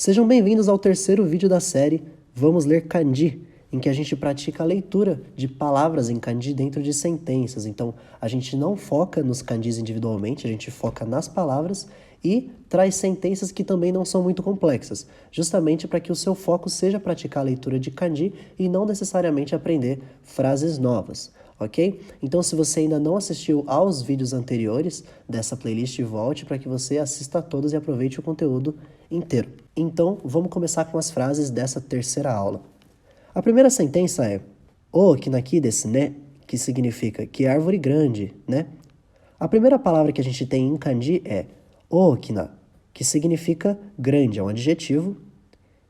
Sejam bem-vindos ao terceiro vídeo da série Vamos Ler Kanji, em que a gente pratica a leitura de palavras em kanji dentro de sentenças. Então, a gente não foca nos kanjis individualmente, a gente foca nas palavras e traz sentenças que também não são muito complexas, justamente para que o seu foco seja praticar a leitura de kanji e não necessariamente aprender frases novas. Ok? Então, se você ainda não assistiu aos vídeos anteriores dessa playlist, volte para que você assista a todos e aproveite o conteúdo inteiro. Então, vamos começar com as frases dessa terceira aula. A primeira sentença é Okinaki desu ne, que significa que árvore grande, né? A primeira palavra que a gente tem em kanji é okina, que significa grande, é um adjetivo.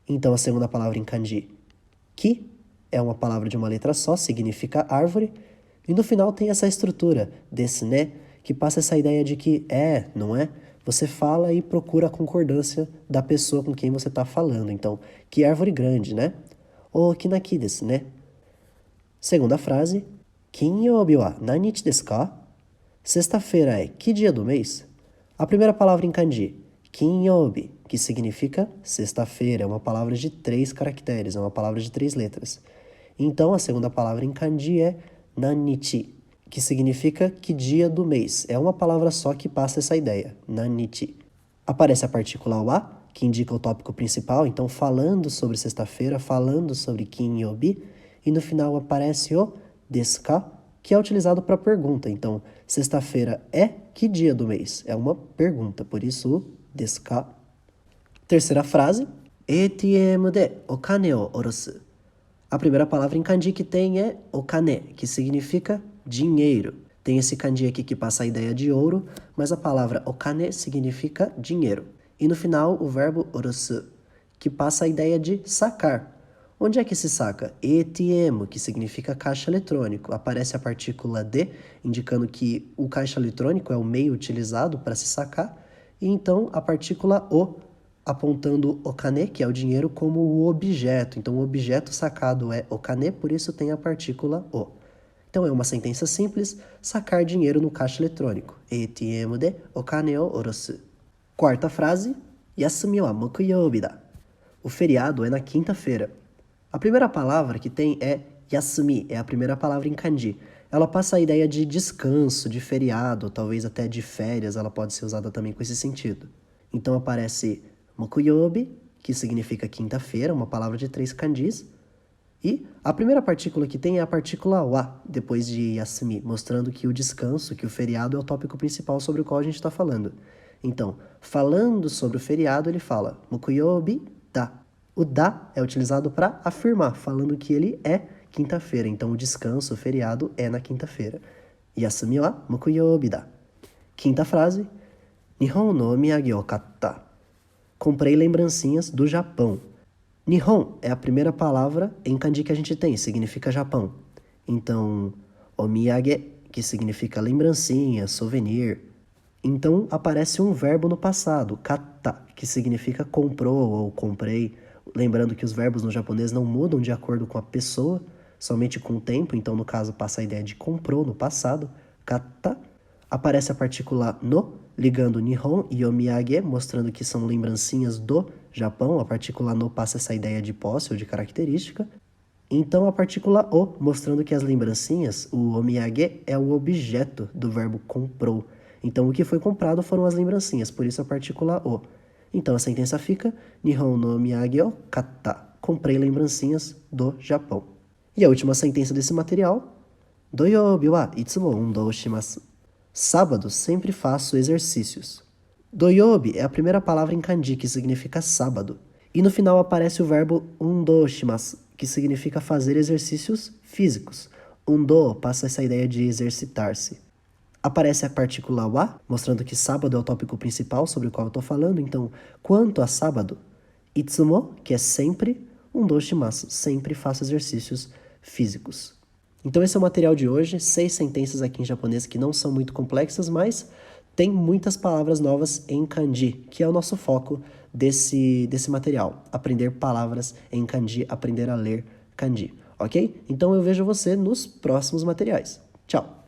Então, a segunda palavra em kanji, ki, é uma palavra de uma letra só, significa árvore. E no final tem essa estrutura, desu ne, que passa essa ideia de que é, não é? Você fala e procura a concordância da pessoa com quem você está falando. Então, que árvore grande, né? Okinaki desu ne. Segunda frase, Kinyoubi wa nanichi desu ka? Sexta-feira é que dia do mês? A primeira palavra em kanji, Kinyoubi, que significa sexta-feira, é uma palavra de 3 caracteres, é uma palavra de 3 letras. Então, a segunda palavra em kanji é Nanichi, que significa que dia do mês. É uma palavra só que passa essa ideia, Nanichi. Aparece a partícula wa, que indica o tópico principal, então falando sobre sexta-feira, falando sobre Kinyobi, e no final aparece o desu ka, que é utilizado para pergunta. Então, sexta-feira é que dia do mês? É uma pergunta, por isso o desu ka. Terceira frase, ATM de okane o orosu. A primeira palavra em kanji que tem é okane, que significa dinheiro. Tem esse kanji aqui que passa a ideia de ouro, mas a palavra okane significa dinheiro. E no final, o verbo orosu, que passa a ideia de sacar. Onde é que se saca? ATM, que significa caixa eletrônico. Aparece a partícula de, indicando que o caixa eletrônico é o meio utilizado para se sacar. E então, a partícula o, apontando okane, que é o dinheiro, como o objeto. Então, o objeto sacado é okane, por isso tem a partícula o. Então, é uma sentença simples, sacar dinheiro no caixa eletrônico. ATM de okane o orosu. Quarta frase, Yasumi wa mokuyoubi da. O feriado é na quinta-feira. A primeira palavra que tem é Yasumi, é a primeira palavra em kanji. Ela passa a ideia de descanso, de feriado, talvez até de férias, ela pode ser usada também com esse sentido. Então aparece Mokuyoubi, que significa quinta-feira, uma palavra de 3 kanjis. E a primeira partícula que tem é a partícula wa, depois de Yasumi, mostrando que o descanso, que o feriado é o tópico principal sobre o qual a gente está falando. Então, falando sobre o feriado, ele fala Mokuyoubi da. O da é utilizado para afirmar, falando que ele é quinta-feira. Então, o descanso, o feriado, é na quinta-feira. Yasumi wa mokuyoubi da. Quinta frase, Nihon no omiyage o katta. Comprei lembrancinhas do Japão. Nihon é a primeira palavra em kanji que a gente tem, significa Japão. Então, omiyage, que significa lembrancinha, souvenir. Então, aparece um verbo no passado, katta, que significa comprou ou comprei. Lembrando que os verbos no japonês não mudam de acordo com a pessoa, somente com o tempo. Então, no caso, passa a ideia de comprou no passado, katta. Aparece a partícula no, ligando Nihon e omiyage, mostrando que são lembrancinhas do Japão. A partícula no passa essa ideia de posse ou de característica. Então, a partícula o, mostrando que as lembrancinhas, o omiyage, é o objeto do verbo comprou. Então, o que foi comprado foram as lembrancinhas, por isso a partícula o. Então, a sentença fica, Nihon no omiyage o katta. Comprei lembrancinhas do Japão. E a última sentença desse material, Doyoubi wa itsumo undou shimasu. Sábado, sempre faço exercícios. Doyoubi é a primeira palavra em kanji, que significa sábado. E no final aparece o verbo undou shimasu, que significa fazer exercícios físicos. Undou passa essa ideia de exercitar-se. Aparece a partícula wa, mostrando que sábado é o tópico principal sobre o qual eu estou falando. Então, quanto a sábado, itsumo, que é sempre, undou shimasu, sempre faço exercícios físicos. Então, esse é o material de hoje, 6 sentenças aqui em japonês que não são muito complexas, mas tem muitas palavras novas em kanji, que é o nosso foco desse material. Aprender palavras em kanji, aprender a ler kanji, ok? Então, eu vejo você nos próximos materiais. Tchau!